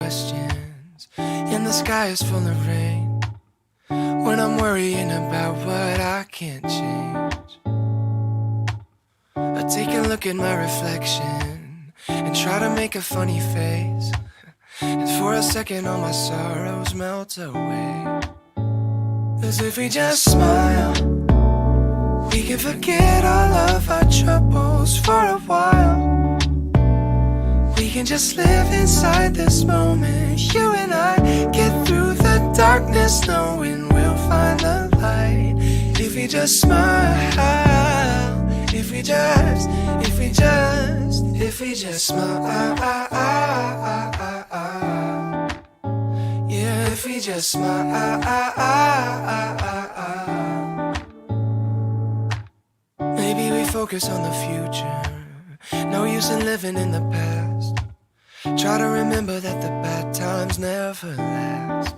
questions, and the sky is full of rain. When I'm worrying about what I can't change, I take a look at my reflection and try to make a funny face, and for a second all my sorrows melt away. As if we just smile, we can forget all of our troubles for a while. We can just live inside this moment. You and I get through the darkness, knowing we'll find the light. If we just smile, if we just smile, yeah, if we just smile. Maybe we focus on the future. No use in living in the past. Try to remember that the bad times never last.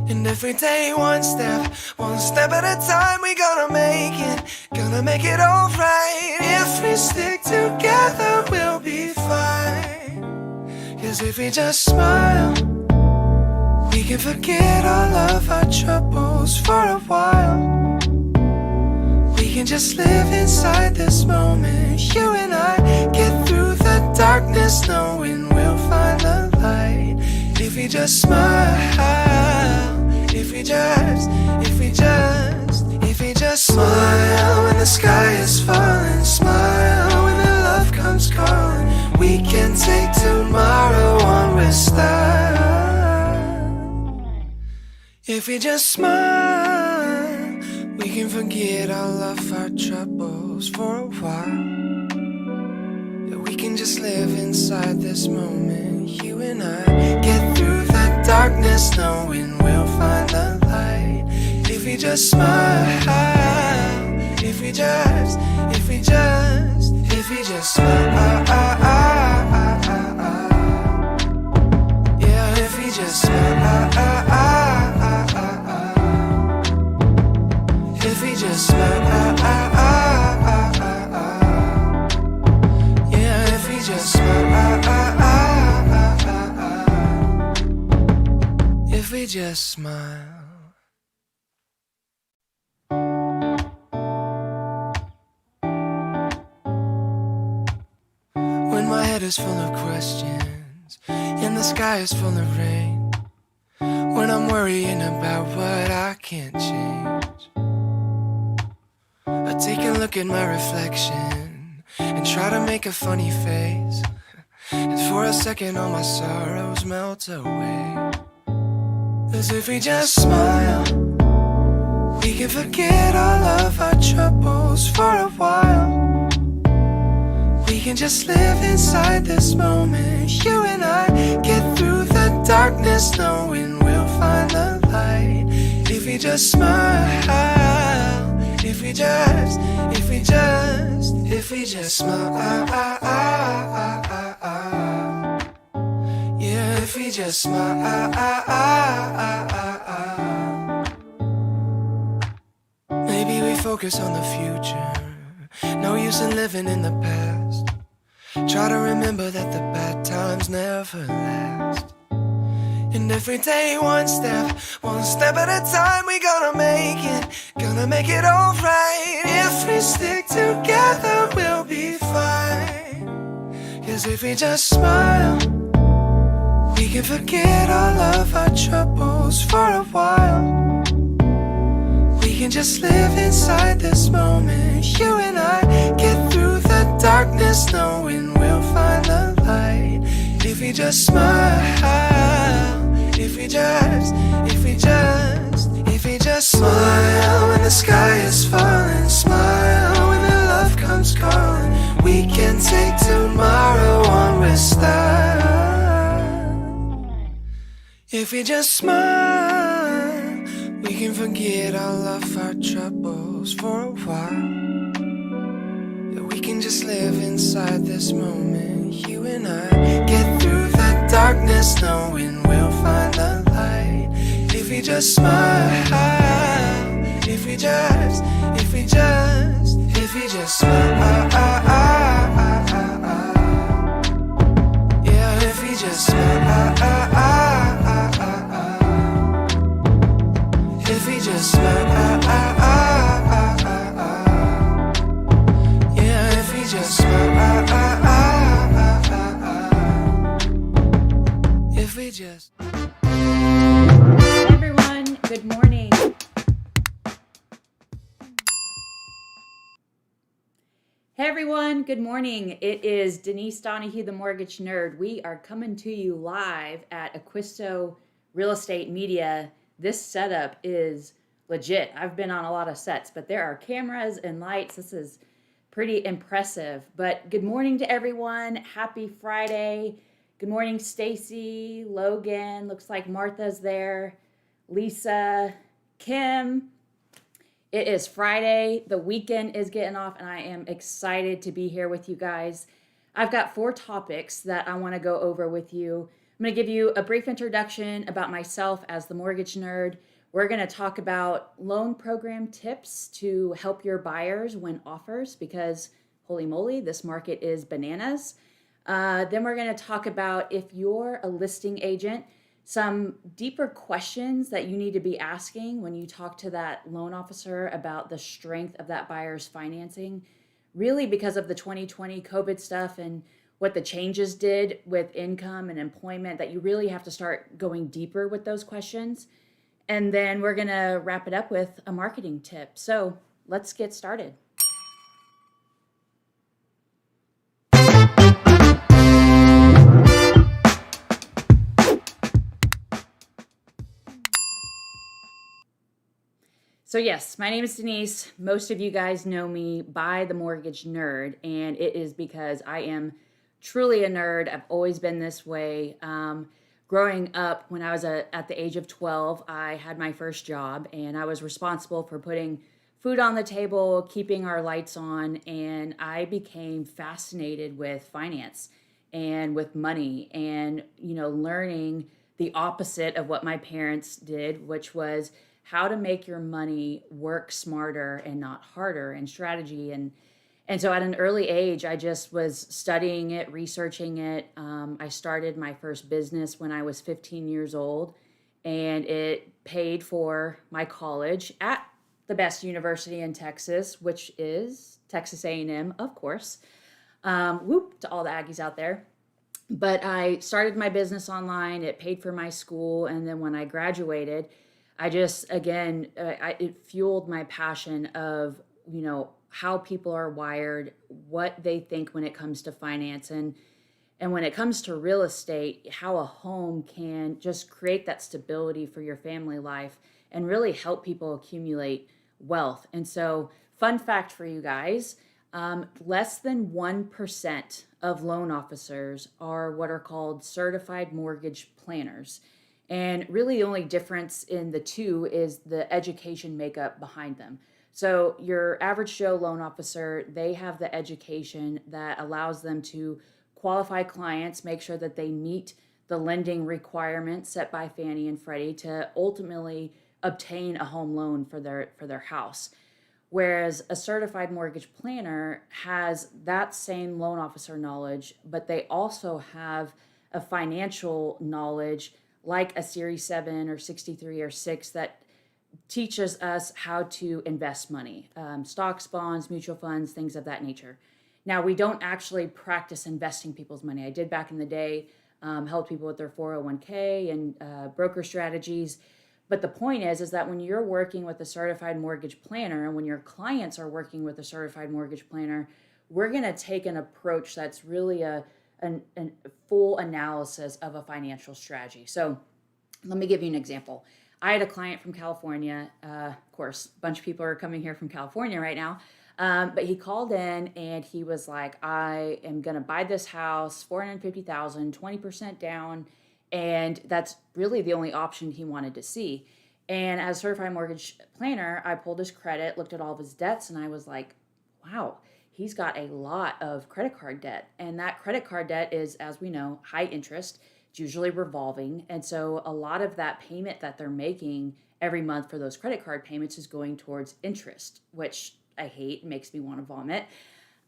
And every day one step at a time, we gonna make it alright. If we stick together, we'll be fine. 'Cause if we just smile, we can forget all of our troubles for a while. We can just live inside this moment. You and I get through the darkness, knowing we'll find the light. If we just smile, if we just smile when the sky is falling, smile when the love comes calling. We can take tomorrow on with style. If we just smile, we can forget all of our troubles for a while. Yeah, we can just live inside this moment. You and I get through the darkness, knowing we'll find the light. If we just smile, if we just smile, yeah, if we just smile. If we just smile, yeah, if we just smile, if we just smile. When my head is full of questions and the sky is full of rain, when I'm worrying about what I can't change, I take a look at my reflection and try to make a funny face, and for a second all my sorrows melt away. As if we just smile, we can forget all of our troubles for a while. We can just live inside this moment. You and I get through the darkness, knowing we'll find the light. If we just smile, if we just smile, yeah, if we just smile. Maybe we focus on the future. No use in living in the past. Try to remember that the bad times never last. And every day one step at a time, we gonna make it alright. If we stick together, we'll be fine. 'Cause if we just smile, we can forget all of our troubles for a while. We can just live inside this moment. You and I get through the darkness, knowing we'll find the light. If we just smile, if we just smile when the sky is falling, smile when the love comes calling. We can take tomorrow on with style. If we just smile, we can forget all of our troubles for a while. Yeah, we can just live inside this moment. You and I get through the darkness, knowing we'll find the light. If we just smile, if we just smile, yeah, if we just smile. just. Hey everyone, good morning. Hey everyone, good morning. It is Denise Donoghue, the Mortgage Nerd. We are coming to you live at Acquisto Real Estate Media. This setup is legit. I've been on a lot of sets, but there are cameras and lights. This is pretty impressive. But good morning to everyone. Happy Friday. Good morning, Stacy, Logan. Looks like Martha's there. Lisa, Kim. It is Friday. The weekend is getting off, and I am excited to be here with you guys. I've got 4 topics that I want to go over with you. I'm going to give you a brief introduction about myself as the mortgage nerd. We're going to talk about loan program tips to help your buyers win offers because, holy moly, this market is bananas. Then we're going to talk about if you're a listing agent, some deeper questions that you need to be asking when you talk to that loan officer about the strength of that buyer's financing, really because of the 2020 COVID stuff and what the changes did with income and employment, that you really have to start going deeper with those questions. And then we're going to wrap it up with a marketing tip. So let's get started. So yes, my name is Denise. Most of you guys know me by the Mortgage Nerd, and it is because I am truly a nerd. I've always been this way. Growing up, when I was at the age of 12, I had my first job, and I was responsible for putting food on the table, keeping our lights on, and I became fascinated with finance and with money and, learning the opposite of what my parents did, which was how to make your money work smarter and not harder, and strategy. And so at an early age, I just was studying it, researching it. I started my first business when I was 15 years old, and it paid for my college at the best university in Texas, which is Texas A&M, of course. Whoop to all the Aggies out there. But I started my business online. It paid for my school. And then when I graduated, I just, again, it fueled my passion of, how people are wired, what they think when it comes to finance. And when it comes to real estate, how a home can just create that stability for your family life and really help people accumulate wealth. And so, fun fact for you guys, less than 1% of loan officers are what are called certified mortgage planners. And really the only difference in the two is the education makeup behind them. So your average Joe loan officer, they have the education that allows them to qualify clients, make sure that they meet the lending requirements set by Fannie and Freddie to ultimately obtain a home loan for their house. Whereas a certified mortgage planner has that same loan officer knowledge, but they also have a financial knowledge like a Series 7 or 63 or 6 that teaches us how to invest money, stocks, bonds, mutual funds, things of that nature. Now, we don't actually practice investing people's money. I did back in the day, help people with their 401k and broker strategies. But the point is that when you're working with a certified mortgage planner and when your clients are working with a certified mortgage planner, we're going to take an approach that's really a full analysis of a financial strategy. So let me give you an example. I had a client from California. Of course, a bunch of people are coming here from California right now. But he called in and he was like, I am going to buy this house, $450,000, 20% down. And that's really the only option he wanted to see. And as a certified mortgage planner, I pulled his credit, looked at all of his debts, and I was like, wow, he's got a lot of credit card debt. And that credit card debt is, as we know, high interest. It's usually revolving. And so a lot of that payment that they're making every month for those credit card payments is going towards interest, which I hate, makes me want to vomit.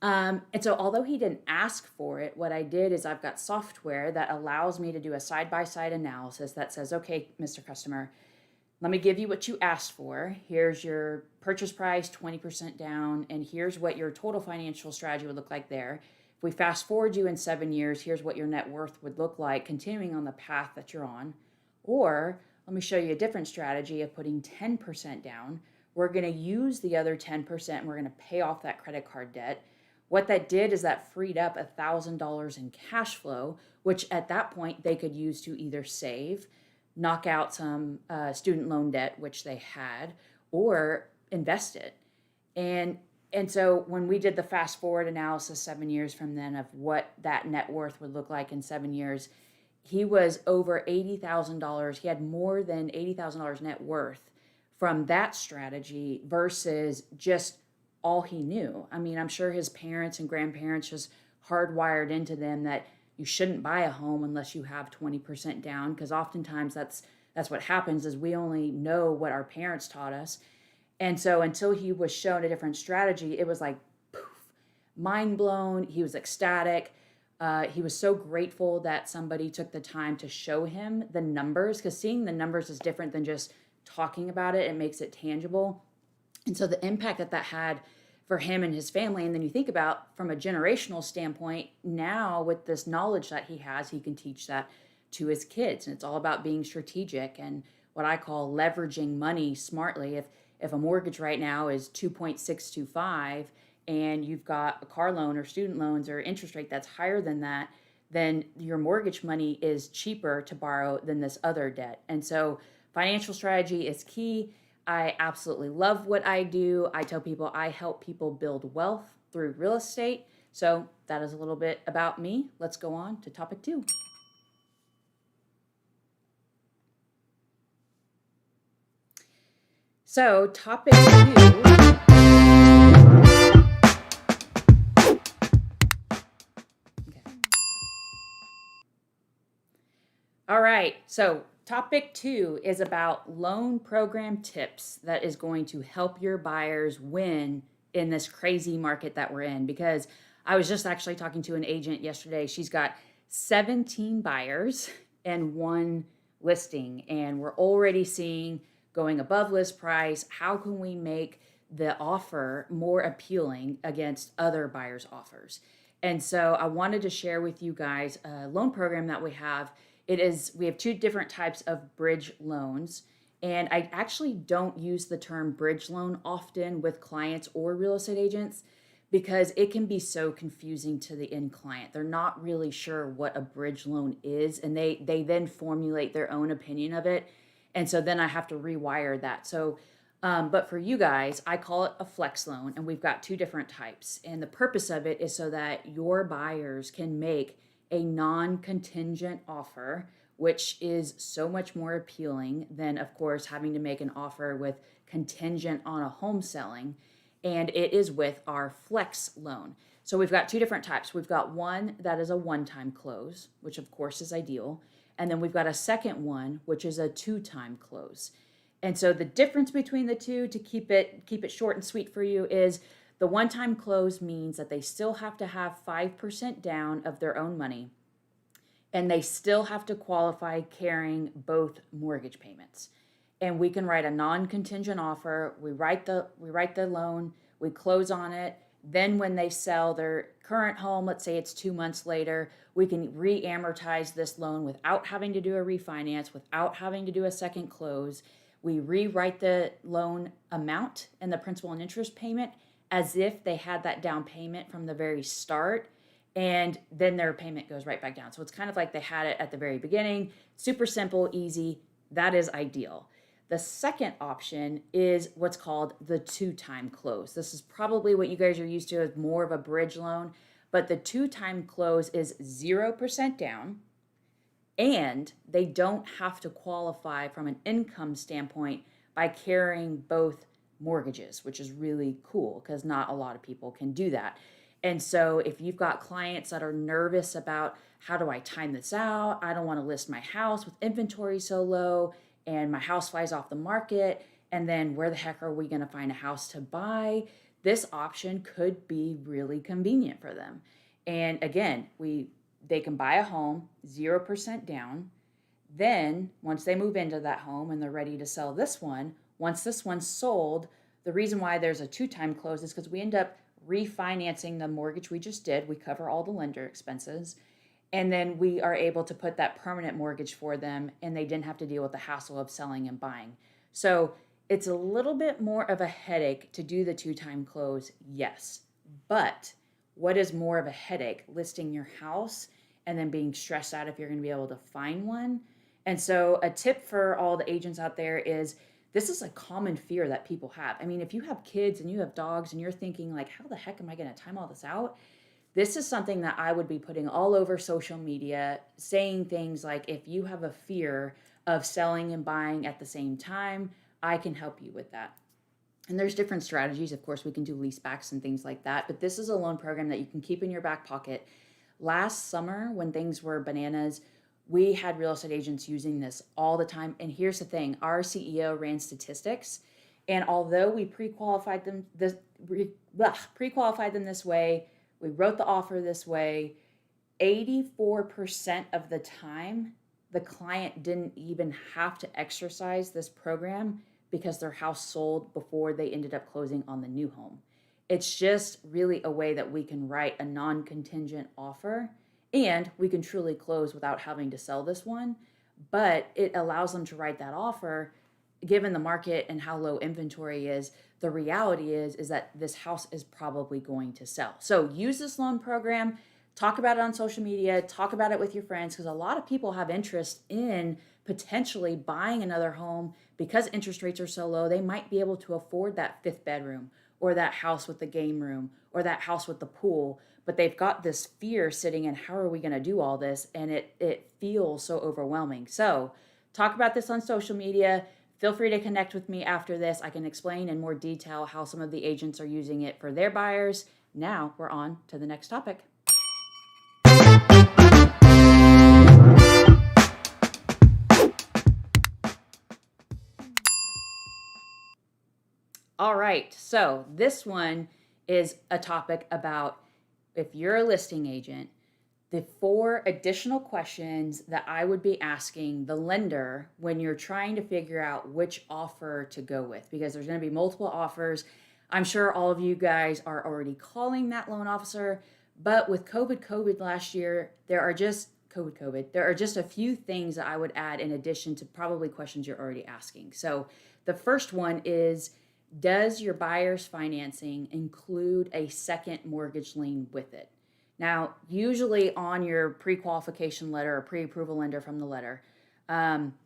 And so although he didn't ask for it, what I did is I've got software that allows me to do a side-by-side analysis that says, okay, Mr. Customer, let me give you what you asked for. Here's your purchase price, 20% down, and here's what your total financial strategy would look like there. If we fast forward you in 7 years, here's what your net worth would look like, continuing on the path that you're on. Or let me show you a different strategy of putting 10% down. We're going to use the other 10% and we're going to pay off that credit card debt. What that did is that freed up $1,000 in cash flow, which at that point they could use to either save, knock out some student loan debt, which they had, or invest it. And so when we did the fast forward analysis 7 years from then of what that net worth would look like in 7 years, he was over $80,000. He had more than $80,000 net worth from that strategy versus just all he knew. I mean, I'm sure his parents and grandparents just hardwired into them that you shouldn't buy a home unless you have 20% down, because oftentimes that's what happens is we only know what our parents taught us. And so until he was shown a different strategy, it was like, poof, mind blown. He was ecstatic. He was so grateful that somebody took the time to show him the numbers, because seeing the numbers is different than just talking about it. It makes it tangible. And so the impact that had for him and his family, and then you think about from a generational standpoint, now with this knowledge that he has, he can teach that to his kids. And it's all about being strategic and what I call leveraging money smartly. If a mortgage right now is 2.625 and you've got a car loan or student loans or interest rate that's higher than that, then your mortgage money is cheaper to borrow than this other debt. And so financial strategy is key. I absolutely love what I do. I tell people I help people build wealth through real estate. So that is a little bit about me. Let's go on to topic 2. So topic 2. All right, so topic 2 is about loan program tips that is going to help your buyers win in this crazy market that we're in. Because I was just actually talking to an agent yesterday. She's got 17 buyers and 1 listing, and we're already seeing going above list price. How can we make the offer more appealing against other buyers' offers? And so I wanted to share with you guys a loan program that we have. We have 2 different types of bridge loans. And I actually don't use the term bridge loan often with clients or real estate agents because it can be so confusing to the end client. They're not really sure what a bridge loan is, and they then formulate their own opinion of it. And so then I have to rewire that. So, but for you guys, I call it a flex loan, and we've got 2 different types. And the purpose of it is so that your buyers can make a non-contingent offer, which is so much more appealing than, of course, having to make an offer with contingent on a home selling. And it is with our flex loan. So we've got 2 different types. We've got one that is a one-time close, which of course is ideal. And then we've got a second one, which is a 2-time close. And so the difference between the 2, to keep it short and sweet for you, is the one-time close means that they still have to have 5% down of their own money, and they still have to qualify carrying both mortgage payments. And we can write a non-contingent offer. We write the loan, we close on it. Then when they sell their current home, let's say it's 2 months later, we can re-amortize this loan without having to do a refinance, without having to do a second close. We rewrite the loan amount and the principal and interest payment as if they had that down payment from the very start, and then their payment goes right back down. So it's kind of like they had it at the very beginning. Super simple, easy. That is ideal. The second option is what's called the 2-time close. This is probably what you guys are used to as more of a bridge loan, but the 2-time close is 0% down, and they don't have to qualify from an income standpoint by carrying both mortgages, which is really cool because not a lot of people can do that. And so if you've got clients that are nervous about, how do I time this out? I don't want to list my house with inventory so low and my house flies off the market, and then where the heck are we going to find a house to buy? This option could be really convenient for them. And again, they can buy a home 0% down. Then once they move into that home and they're ready to sell this one, once this one's sold, the reason why there's a 2-time close is because we end up refinancing the mortgage we just did. We cover all the lender expenses. And then we are able to put that permanent mortgage for them, and they didn't have to deal with the hassle of selling and buying. So it's a little bit more of a headache to do the 2-time close, yes. But what is more of a headache? Listing your house and then being stressed out if you're going to be able to find one. And so a tip for all the agents out there is, this is a common fear that people have. I mean, if you have kids and you have dogs and you're thinking like, how the heck am I going to time all this out? This is something that I would be putting all over social media, saying things like, if you have a fear of selling and buying at the same time, I can help you with that. And there's different strategies. Of course, we can do leasebacks and things like that, but this is a loan program that you can keep in your back pocket. Last summer, when things were bananas, we had real estate agents using this all the time. And here's the thing, our CEO ran statistics, and although we pre-qualified them this way, we wrote the offer this way, 84% of the time, the client didn't even have to exercise this program because their house sold before they ended up closing on the new home. It's just really a way that we can write a non-contingent offer, and we can truly close without having to sell this one. But it allows them to write that offer. Given the market and how low inventory is, the reality is that this house is probably going to sell. So use this loan program, talk about it on social media, talk about it with your friends, because a lot of people have interest in potentially buying another home because interest rates are so low. They might be able to afford that 5th bedroom or that house with the game room or that house with the pool, but they've got this fear sitting in, how are we going to do all this? And it feels so overwhelming. So talk about this on social media. Feel free to connect with me after this. I can explain in more detail how some of the agents are using it for their buyers. Now we're on to the next topic. All right, so this one is a topic about, if you're a listing agent, the 4 additional questions that I would be asking the lender when you're trying to figure out which offer to go with, because there's going to be multiple offers. I'm sure all of you guys are already calling that loan officer, but with COVID last year, there are just a few things that I would add in addition to probably questions you're already asking. So the first one is, does your buyer's financing include a second mortgage lien with it? Now, usually on your pre-qualification letter or pre-approval letter from the letter,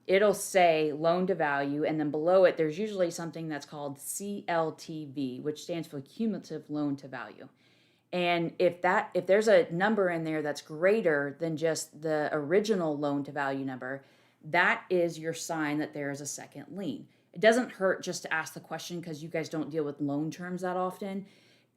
it'll say loan to value, and then below it, there's usually something that's called CLTV, which stands for cumulative loan to value. And if there's a number in there that's greater than just the original loan to value number, that is your sign that there is a second lien. It doesn't hurt just to ask the question, because you guys don't deal with loan terms that often.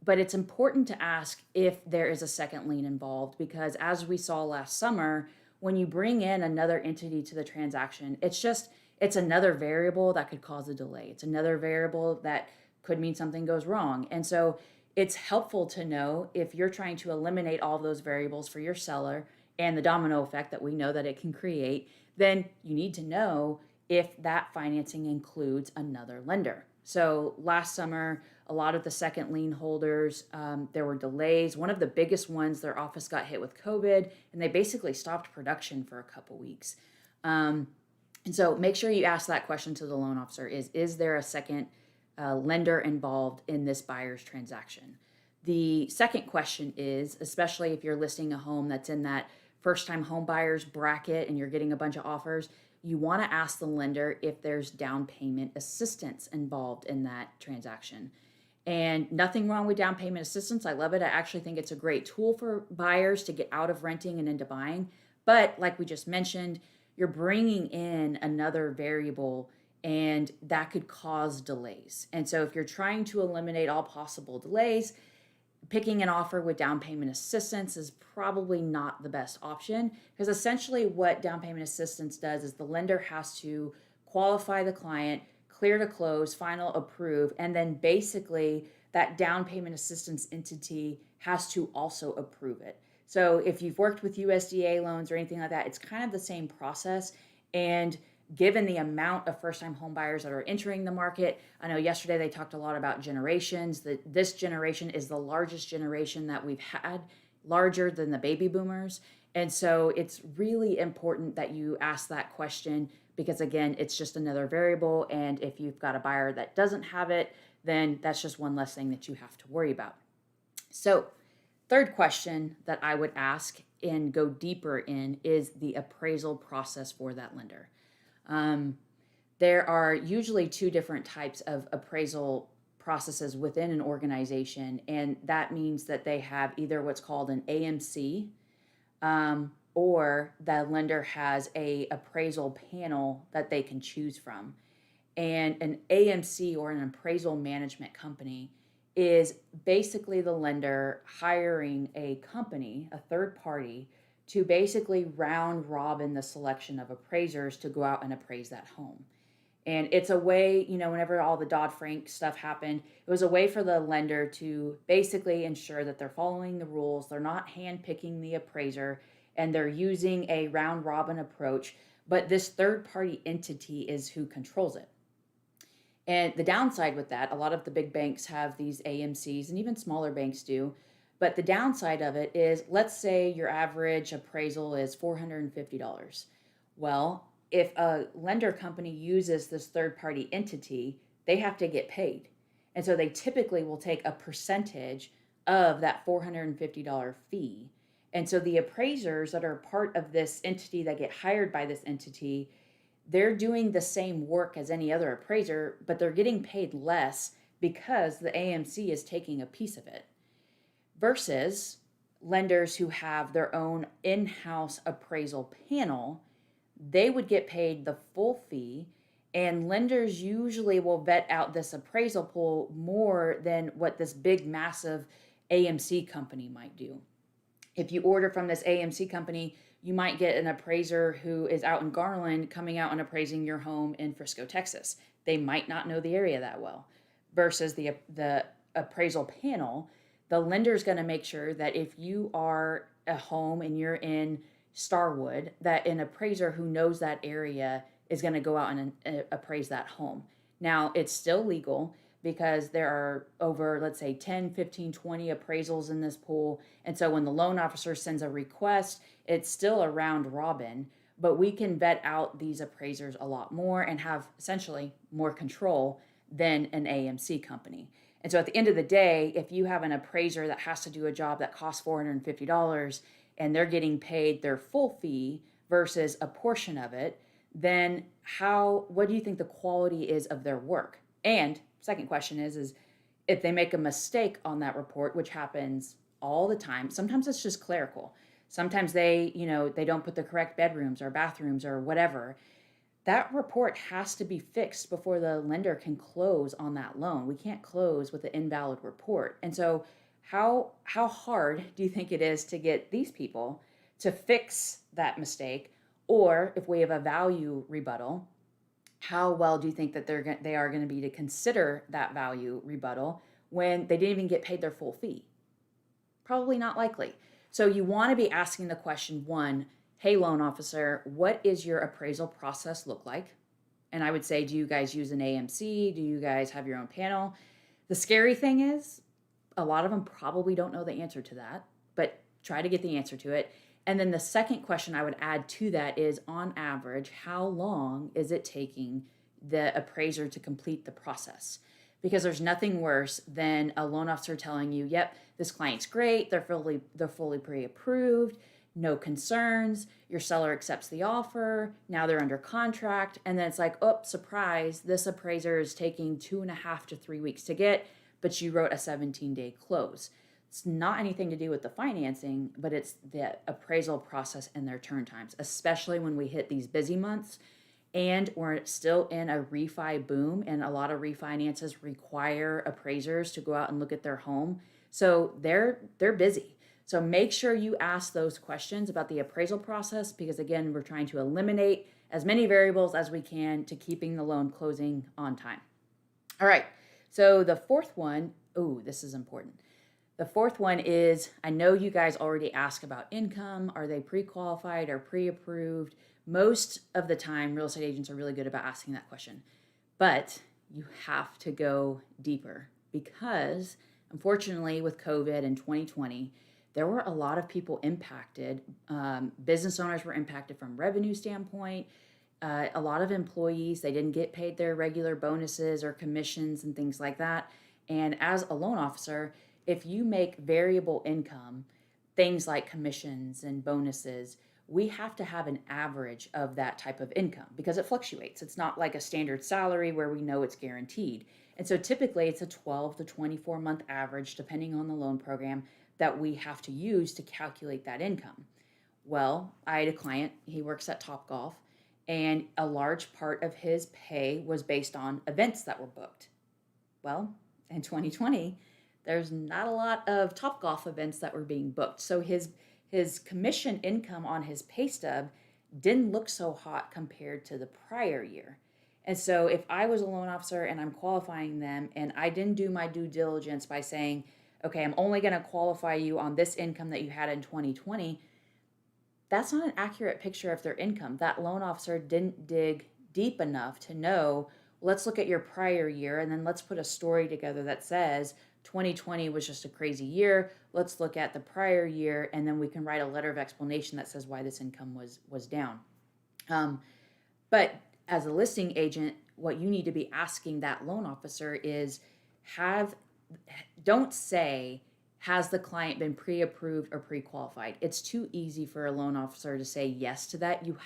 But it's important to ask if there is a second lien involved, because as we saw last summer, when you bring in another entity to the transaction, it's another variable that could cause a delay. It's another variable that could mean something goes wrong. And so it's helpful to know, if you're trying to eliminate all of those variables for your seller and the domino effect that we know that it can create, then you need to know if that financing includes another lender. So last summer, a lot of the second lien holders, there were delays. One of the biggest ones, their office got hit with COVID, and they basically stopped production for a couple weeks. And so make sure you ask that question to the loan officer, is there a second lender involved in this buyer's transaction? The second question is, especially if you're listing a home that's in that first-time home buyers bracket and you're getting a bunch of offers, you want to ask the lender if there's down payment assistance involved in that transaction. And nothing wrong with down payment assistance. I love it. I actually think it's a great tool for buyers to get out of renting and into buying. But like we just mentioned, you're bringing in another variable, and that could cause delays. And so if you're trying to eliminate all possible delays, picking an offer with down payment assistance is probably not the best option, because essentially what down payment assistance does is the lender has to qualify the client, clear to close, final approve, and then basically that down payment assistance entity has to also approve it. So if you've worked with USDA loans or anything like that, it's kind of the same process. And given the amount of first-time home buyers that are entering the market. I know yesterday they talked a lot about generations, that this generation is the largest generation that we've had, larger than the baby boomers. And so it's really important that you ask that question because, again, it's just another variable. And if you've got a buyer that doesn't have it, then that's just one less thing that you have to worry about. So, third question that I would ask and go deeper in is the appraisal process for that lender. There are usually two different types of appraisal processes within an organization, and that means that they have either what's called an AMC, or the lender has a appraisal panel that they can choose from. And an AMC, or an appraisal management company, is basically the lender hiring a company, a third party, to basically round robin the selection of appraisers to go out and appraise that home. And it's a way, whenever all the Dodd-Frank stuff happened, it was a way for the lender to basically ensure that they're following the rules, they're not handpicking the appraiser, and they're using a round robin approach, but this third party entity is who controls it. And the downside with that, a lot of the big banks have these AMCs, and even smaller banks do. But the downside of it is, let's say your average appraisal is $450. Well, if a lender company uses this third party entity, they have to get paid. And so they typically will take a percentage of that $450 fee. And so the appraisers that are part of this entity that get hired by this entity, they're doing the same work as any other appraiser, but they're getting paid less because the AMC is taking a piece of it. Versus lenders who have their own in-house appraisal panel, they would get paid the full fee, and lenders usually will vet out this appraisal pool more than what this big, massive AMC company might do. If you order from this AMC company, you might get an appraiser who is out in Garland coming out and appraising your home in Frisco, Texas. They might not know the area that well. Versus the appraisal panel, the lender is going to make sure that if you are a home and you're in Starwood, that an appraiser who knows that area is going to go out and appraise that home. Now, it's still legal because there are over, let's say, 10, 15, 20 appraisals in this pool. And so when the loan officer sends a request, it's still a round robin, but we can vet out these appraisers a lot more and have essentially more control than an AMC company. And so at the end of the day, if you have an appraiser that has to do a job that costs $450 and they're getting paid their full fee versus a portion of it, then what do you think the quality is of their work? And second question is if they make a mistake on that report, which happens all the time, sometimes it's just clerical. Sometimes they don't put the correct bedrooms or bathrooms or whatever. That report has to be fixed before the lender can close on that loan. We can't close with an invalid report. And so how hard do you think it is to get these people to fix that mistake? Or if we have a value rebuttal, how well do you think that they are going to be to consider that value rebuttal when they didn't even get paid their full fee? Probably not likely. So you want to be asking the question, one, hey, loan officer, what is your appraisal process look like? And I would say, do you guys use an AMC? Do you guys have your own panel? The scary thing is, a lot of them probably don't know the answer to that, but try to get the answer to it. And then the second question I would add to that is, on average, how long is it taking the appraiser to complete the process? Because there's nothing worse than a loan officer telling you, yep, this client's great, they're fully pre-approved, no concerns, your seller accepts the offer, now they're under contract, and then it's like, oh, surprise, this appraiser is taking 2.5 to 3 weeks to get, but you wrote a 17-day close. It's not anything to do with the financing, but it's the appraisal process and their turn times, especially when we hit these busy months and we're still in a refi boom, and a lot of refinances require appraisers to go out and look at their home. So they're busy. So make sure you ask those questions about the appraisal process because, again, we're trying to eliminate as many variables as we can to keeping the loan closing on time. All right, so the fourth one, this is important. The fourth one is, I know you guys already ask about income. Are they pre-qualified or pre-approved? Most of the time, real estate agents are really good about asking that question. But you have to go deeper because, unfortunately, with COVID in 2020, there were a lot of people impacted. Business owners were impacted from revenue standpoint. A lot of employees, they didn't get paid their regular bonuses or commissions and things like that. And as a loan officer, if you make variable income, things like commissions and bonuses, we have to have an average of that type of income because it fluctuates. It's not like a standard salary where we know it's guaranteed. And so typically it's a 12 to 24 month average, depending on the loan program, that we have to use to calculate that income. Well, I had a client, he works at Topgolf, and a large part of his pay was based on events that were booked. Well, in 2020, there's not a lot of Topgolf events that were being booked. So his commission income on his pay stub didn't look so hot compared to the prior year. And so if I was a loan officer and I'm qualifying them and I didn't do my due diligence by saying, okay, I'm only going to qualify you on this income that you had in 2020, that's not an accurate picture of their income. That loan officer didn't dig deep enough to know, let's look at your prior year and then let's put a story together that says 2020 was just a crazy year. Let's look at the prior year and then we can write a letter of explanation that says why this income was down. But as a listing agent, what you need to be asking that loan officer is don't say, has the client been pre-approved or pre-qualified? It's too easy for a loan officer to say yes to that. You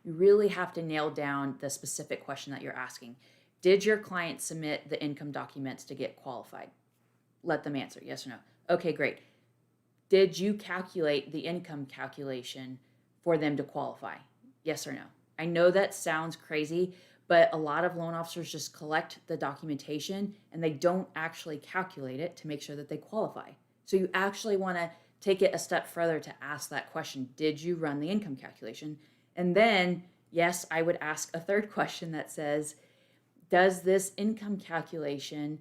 really have to nail down the specific question that you're asking. Did your client submit the income documents to get qualified? Let them answer yes or no. Okay, great. Did you calculate the income calculation for them to qualify? Yes or no? I know that sounds crazy, but a lot of loan officers just collect the documentation and they don't actually calculate it to make sure that they qualify. So you actually want to take it a step further to ask that question. Did you run the income calculation? And then, yes, I would ask a third question that says, does this income calculation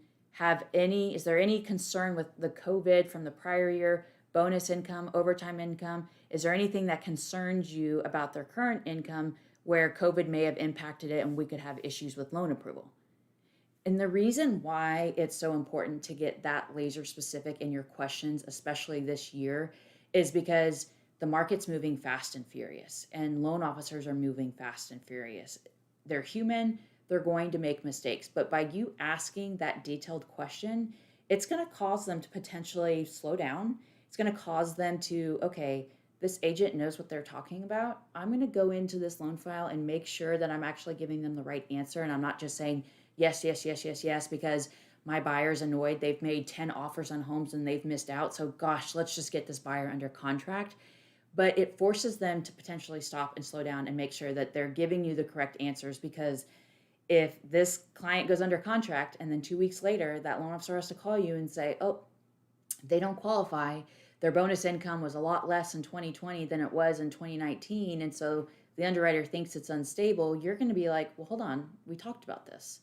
is there any concern with the COVID from the prior year, bonus income, overtime income? Is there anything that concerns you about their current income where COVID may have impacted it and we could have issues with loan approval? And the reason why it's so important to get that laser specific in your questions, especially this year, is because the market's moving fast and furious and loan officers are moving fast and furious. They're human, they're going to make mistakes, but by you asking that detailed question, it's going to cause them to potentially slow down. It's going to cause them to, okay, this agent knows what they're talking about. I'm going to go into this loan file and make sure that I'm actually giving them the right answer. And I'm not just saying yes, yes, yes, yes, yes, because my buyer's annoyed. They've made 10 offers on homes and they've missed out. So gosh, let's just get this buyer under contract. But it forces them to potentially stop and slow down and make sure that they're giving you the correct answers, because if this client goes under contract and then 2 weeks later, that loan officer has to call you and say, oh, they don't qualify. Their bonus income was a lot less in 2020 than it was in 2019. And so the underwriter thinks it's unstable. You're going to be like, well, hold on, we talked about this.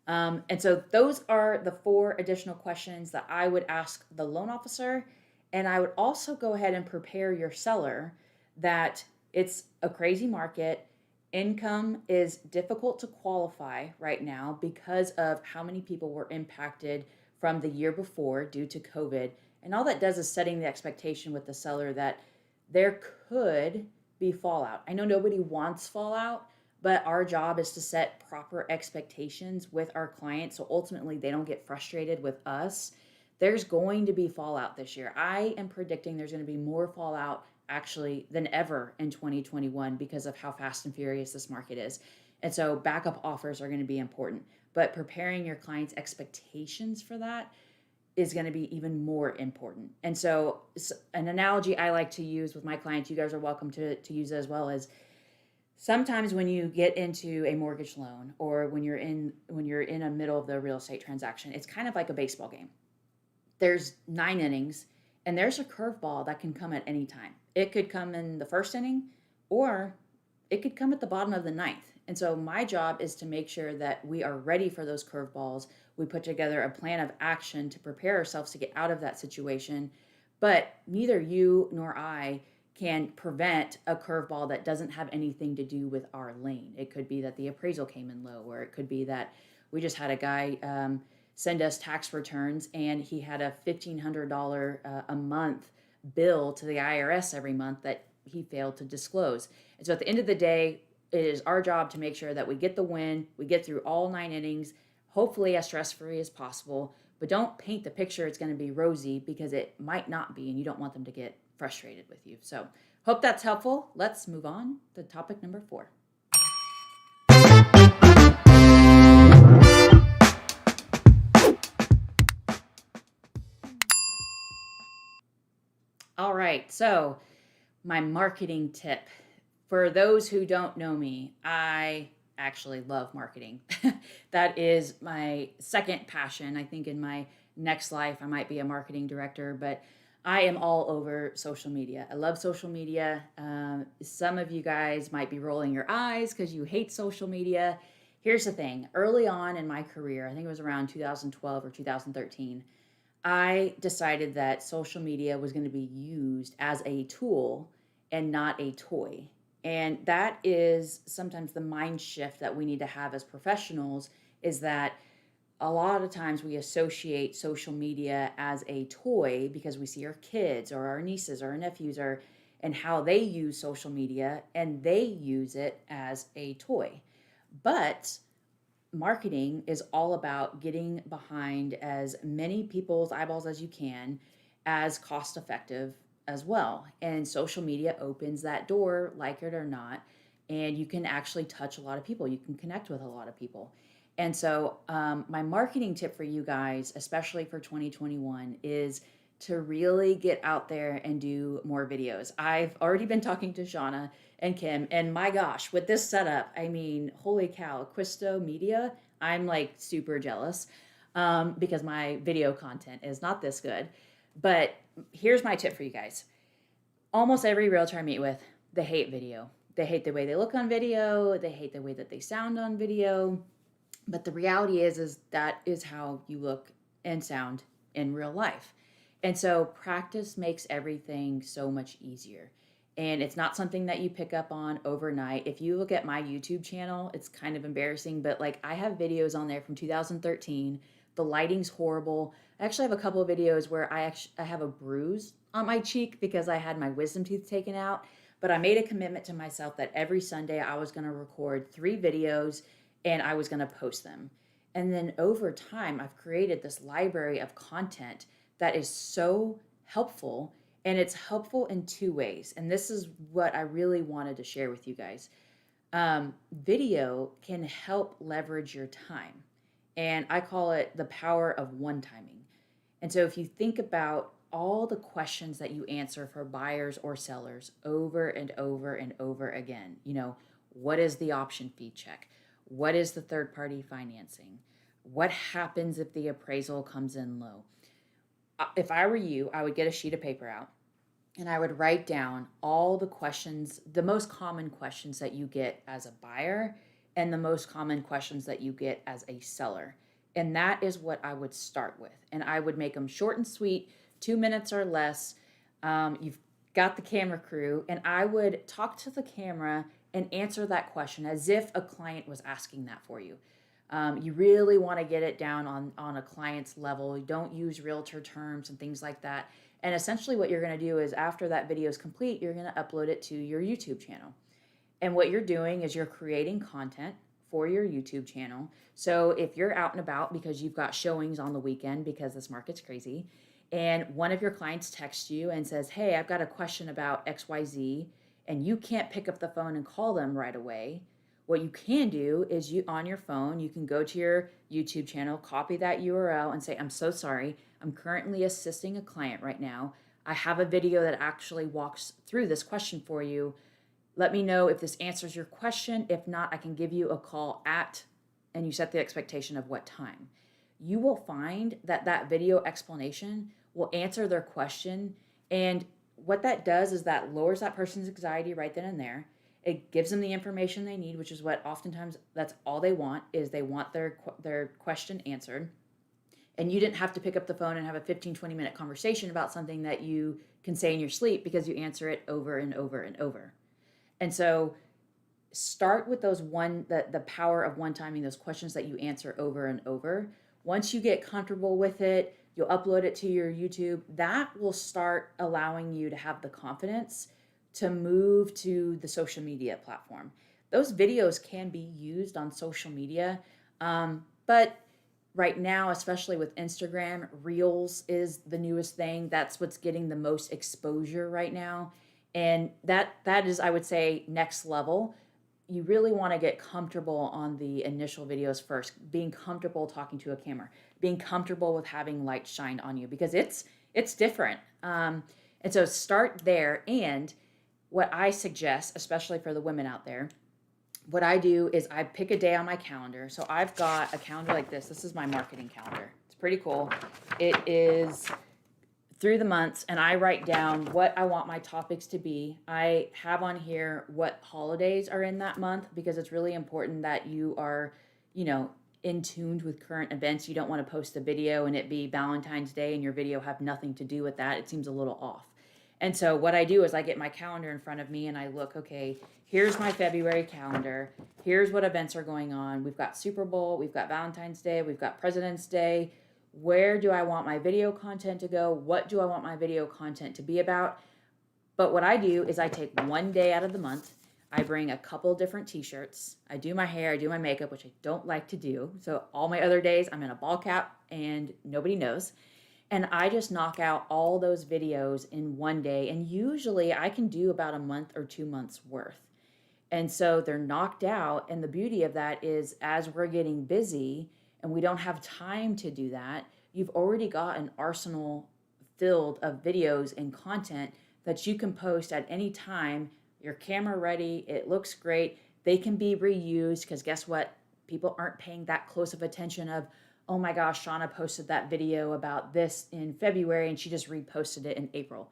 And so those are the 4 additional questions that I would ask the loan officer. And I would also go ahead and prepare your seller that it's a crazy market. Income is difficult to qualify right now because of how many people were impacted from the year before due to COVID. And all that does is setting the expectation with the seller that there could be fallout. I know nobody wants fallout, but our job is to set proper expectations with our clients so ultimately they don't get frustrated with us. There's going to be fallout this year. I am predicting there's going to be more fallout actually than ever in 2021 because of how fast and furious this market is. And so backup offers are going to be important, but preparing your clients' expectations for that is going to be even more important. And so an analogy I like to use with my clients, you guys are welcome to use it as well, is sometimes when you get into a mortgage loan or when you're in a middle of the real estate transaction, it's kind of like a baseball game. There's 9 innings and there's a curveball that can come at any time. It could come in the first inning or it could come at the bottom of the 9th. And so my job is to make sure that we are ready for those curveballs. We put together a plan of action to prepare ourselves to get out of that situation. But neither you nor I can prevent a curveball that doesn't have anything to do with our lane. It could be that the appraisal came in low, or it could be that we just had a guy send us tax returns and he had a $1,500 a month bill to the IRS every month that he failed to disclose. And so at the end of the day, it is our job to make sure that we get the win, we get through all 9 innings, hopefully as stress-free as possible, but don't paint the picture it's going to be rosy, because it might not be, and you don't want them to get frustrated with you. So hope that's helpful. Let's move on to topic number 4. All right, so my marketing tip. For those who don't know me, I actually love marketing. That is my second passion. I think in my next life, I might be a marketing director, but I am all over social media. I love social media. Some of you guys might be rolling your eyes because you hate social media. Here's the thing. Early on in my career, I think it was around 2012 or 2013, I decided that social media was going to be used as a tool and not a toy. And that is sometimes the mind shift that we need to have as professionals, is that a lot of times we associate social media as a toy because we see our kids or our nieces or our nephews and how they use social media, and they use it as a toy. But marketing is all about getting behind as many people's eyeballs as you can, as cost effective as well. And social media opens that door, like it or not, and you can actually touch a lot of people. You can connect with a lot of people. And so my marketing tip for you guys, especially for 2021, is to really get out there and do more videos. I've already been talking to Shana and Kim, and my gosh, with this setup, I mean, holy cow, Acquisto Media, I'm like super jealous because my video content is not this good. But here's my tip for you guys. Almost every realtor I meet with, they hate video. They hate the way they look on video. They hate the way that they sound on video. But the reality is that is how you look and sound in real life. And so practice makes everything so much easier. And it's not something that you pick up on overnight. If you look at my YouTube channel, it's kind of embarrassing, but like I have videos on there from 2013. The lighting's horrible. I actually have a couple of videos where I have a bruise on my cheek because I had my wisdom teeth taken out. But I made a commitment to myself that every Sunday I was going to record 3 videos and I was going to post them. And then over time, I've created this library of content that is so helpful, and it's helpful in 2 ways. And this is what I really wanted to share with you guys. Video can help leverage your time, and I call it the power of one-timing. And so if you think about all the questions that you answer for buyers or sellers over and over and over again, what is the option fee check? What is the third-party financing? What happens if the appraisal comes in low? If I were you, I would get a sheet of paper out and I would write down all the questions, the most common questions that you get as a buyer and the most common questions that you get as a seller. And that is what I would start with. And I would make them short and sweet, 2 minutes or less. You've got the camera crew, and I would talk to the camera and answer that question as if a client was asking that for you. You really want to get it down on a client's level. You don't use realtor terms and things like that. And essentially what you're going to do is after that video is complete, you're going to upload it to your YouTube channel. And what you're doing is you're creating content for your YouTube channel. So if you're out and about because you've got showings on the weekend because this market's crazy, and one of your clients texts you and says, hey, I've got a question about XYZ, and you can't pick up the phone and call them right away, what you can do is on your phone, you can go to your YouTube channel, copy that URL and say, I'm so sorry. I'm currently assisting a client right now. I have a video that actually walks through this question for you. Let me know if this answers your question. If not, I can give you a call and you set the expectation of what time. You will find that video explanation will answer their question. And what that does is that lowers that person's anxiety right then and there. It gives them the information they need, which is what oftentimes that's all they want, is they want their question answered. And you didn't have to pick up the phone and have a 15-20 minute conversation about something that you can say in your sleep because you answer it over and over and over. And so start with the power of one timing, those questions that you answer over and over. Once you get comfortable with it, you'll upload it to your YouTube. That will start allowing you to have the confidence to move to the social media platform. Those videos can be used on social media, but right now, especially with Instagram, Reels is the newest thing. That's what's getting the most exposure right now. And that is, I would say, next level. You really want to get comfortable on the initial videos first, being comfortable talking to a camera, being comfortable with having light shine on you, because it's different. And so start there. And what I suggest, especially for the women out there, what I do is I pick a day on my calendar. So I've got a calendar like this. This is my marketing calendar. It's pretty cool. It is through the months, and I write down what I want my topics to be. I have on here what holidays are in that month, because it's really important that you are, in tune with current events. You don't want to post a video and it be Valentine's Day and your video have nothing to do with that. It seems a little off. And so what I do is I get my calendar in front of me and I look, okay, here's my February calendar. Here's what events are going on. We've got Super Bowl, we've got Valentine's Day, we've got President's Day. Where do I want my video content to go? What do I want my video content to be about? But what I do is I take one day out of the month. I bring a couple different t-shirts. I do my hair, I do my makeup, which I don't like to do. So all my other days, I'm in a ball cap and nobody knows. And I just knock out all those videos in one day. And usually I can do about a month or 2 months worth. And so they're knocked out. And the beauty of that is, as we're getting busy and we don't have time to do that, you've already got an arsenal filled of videos and content that you can post at any time. Your camera ready, it looks great. They can be reused, because guess what? People aren't paying that close of attention of, oh my gosh, Shana posted that video about this in February and she just reposted it in April.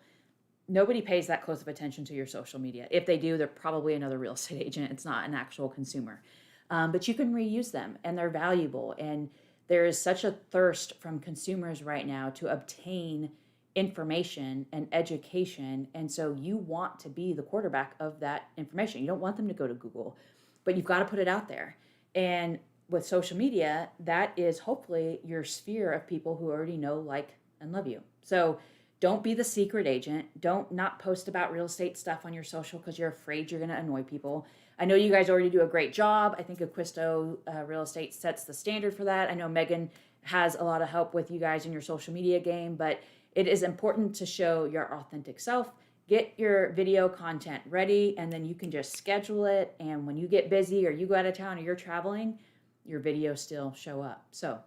Nobody pays that close of attention to your social media. If they do, they're probably another real estate agent. It's not an actual consumer. But you can reuse them and they're valuable. And there is such a thirst from consumers right now to obtain information and education. And so you want to be the quarterback of that information. You don't want them to go to Google, but you've got to put it out there. And with social media, that is hopefully your sphere of people who already know, like, and love you. So don't be the secret agent. Don't not post about real estate stuff on your social because you're afraid you're going to annoy people. I know you guys already do a great job. I think Acquisto Real Estate sets the standard for that. I know Megan has a lot of help with you guys in your social media game, but it is important to show your authentic self. Get your video content ready, and then you can just schedule it. And when you get busy or you go out of town or you're traveling, your videos still show up. So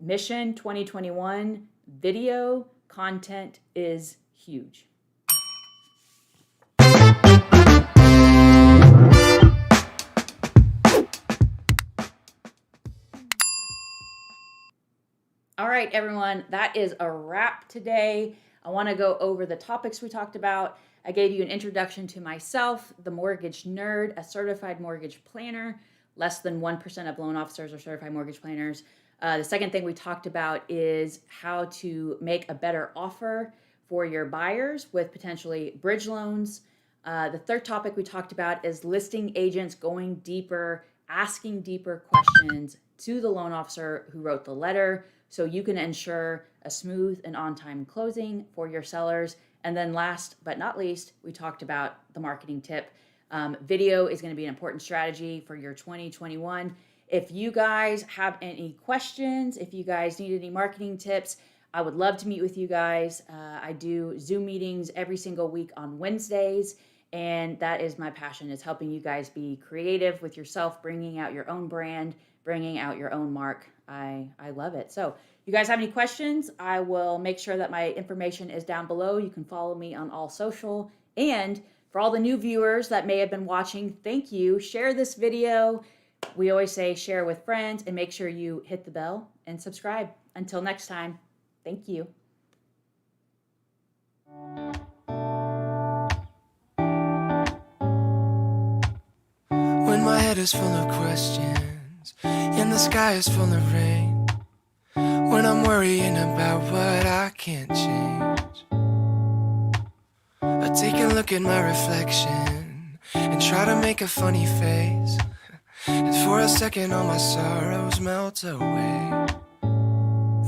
mission 2021, video content is huge. All right, everyone, that is a wrap today. I want to go over the topics we talked about. I gave you an introduction to myself, the mortgage nerd, a certified mortgage planner. Less than 1% of loan officers are certified mortgage planners. The second thing we talked about is how to make a better offer for your buyers with potentially bridge loans. The third topic we talked about is listing agents going deeper, asking deeper questions to the loan officer who wrote the letter, so you can ensure a smooth and on-time closing for your sellers. And then last but not least, we talked about the marketing tip. Video is going to be an important strategy for your 2021. If you guys have any questions, if you guys need any marketing tips, I would love to meet with you guys. I do Zoom meetings every single week on Wednesdays, and that is my passion, is helping you guys be creative with yourself, bringing out your own brand, bringing out your own mark. I love it. So you guys have any questions, I will make sure that my information is down below. You can follow me on all social. And for all the new viewers that may have been watching, thank you. Share this video. We always say share with friends, and make sure you hit the bell and subscribe. Until next time, thank you. head is full of questions, and the sky is full of rain. When I'm worrying about what I can't change, I take a look at my reflection and try to make a funny face. And for a second all my sorrows melt away.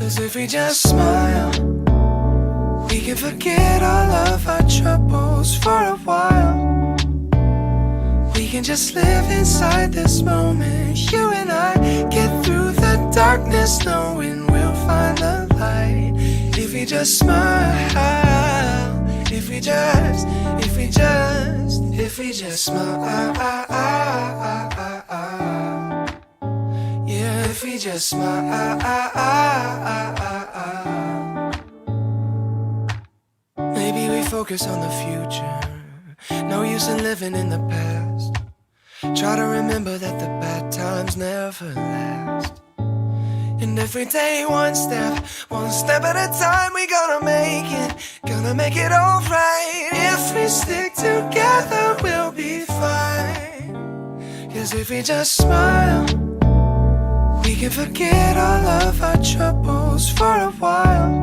As if we just smile, we can forget all of our troubles for a while. We can just live inside this moment. You and I get through the darkness knowing we'll find the light. If we just smile, if we just smile, yeah, if we just smile. Maybe we focus on the future. No use in living in the past. Try to remember that the bad times never last. And every day one step at a time, we gonna make it alright. If we stick together, we'll be fine. 'Cause if we just smile, we can forget all of our troubles for a while.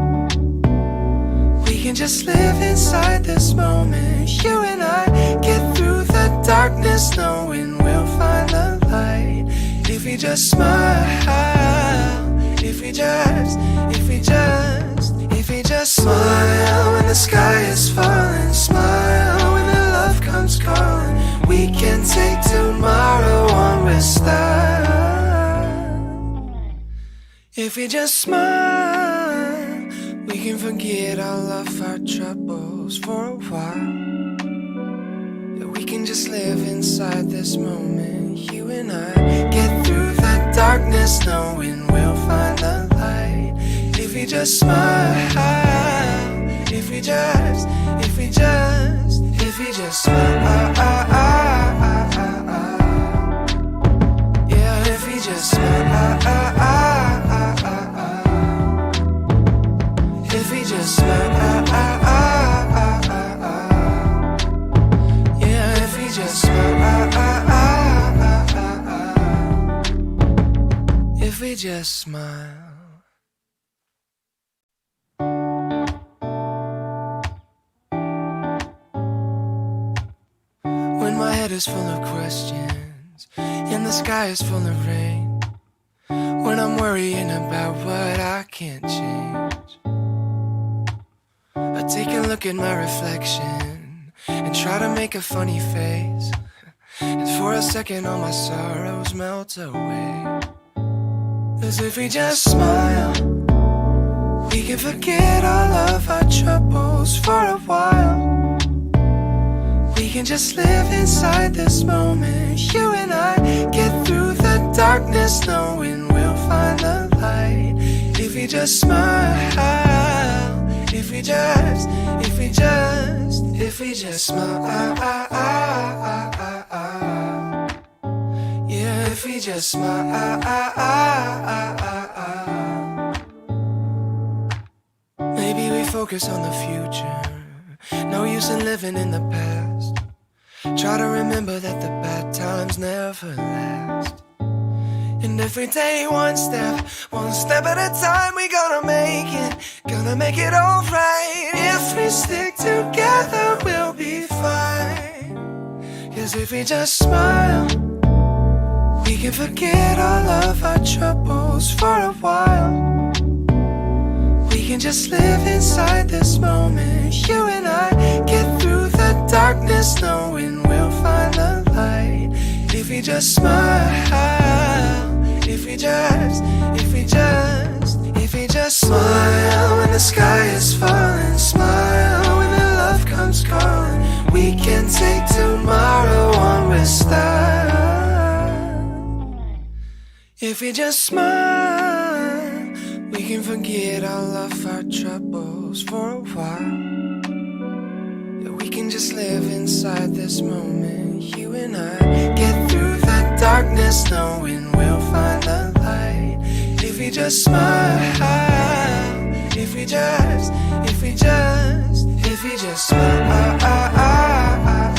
We can just live inside this moment. You and I get through the darkness knowing we'll find the light. If we just smile, if we just smile when the sky is falling, smile when the love comes calling. We can take tomorrow on with style. If we just smile, we can forget all of our troubles for a while. Yeah, we can just live inside this moment. You and I get through the darkness knowing we'll find the light. If we just smile, if we just smile, yeah, if we just smile, if we just smile, yeah, if we just smile, if we just smile. When my head is full of questions and the sky is full of rain, when I'm worrying about what I can't change, I take a look at my reflection and try to make a funny face. And for a second all my sorrows melt away. As if we just smile, we can forget all of our troubles for a while. We can just live inside this moment. You and I get through the darkness knowing we'll find the light. If we just smile, if we just smile, yeah, if we just smile. Maybe we focus on the future. No use in living in the past. Try to remember that the bad times never last. And every day one step at a time, we gonna make it alright. If we stick together, we'll be fine. 'Cause if we just smile, we can forget all of our troubles for a while. We can just live inside this moment. You and I get through the darkness knowing we'll find the light. If we just smile, if we just smile when the sky is falling, smile when the love comes calling. We can take tomorrow on with style. If we just smile, we can forget all of our troubles for a while. Yeah, we can just live inside this moment. You and I get through the darkness knowing we'll find the light. If we just smile, if we just smile.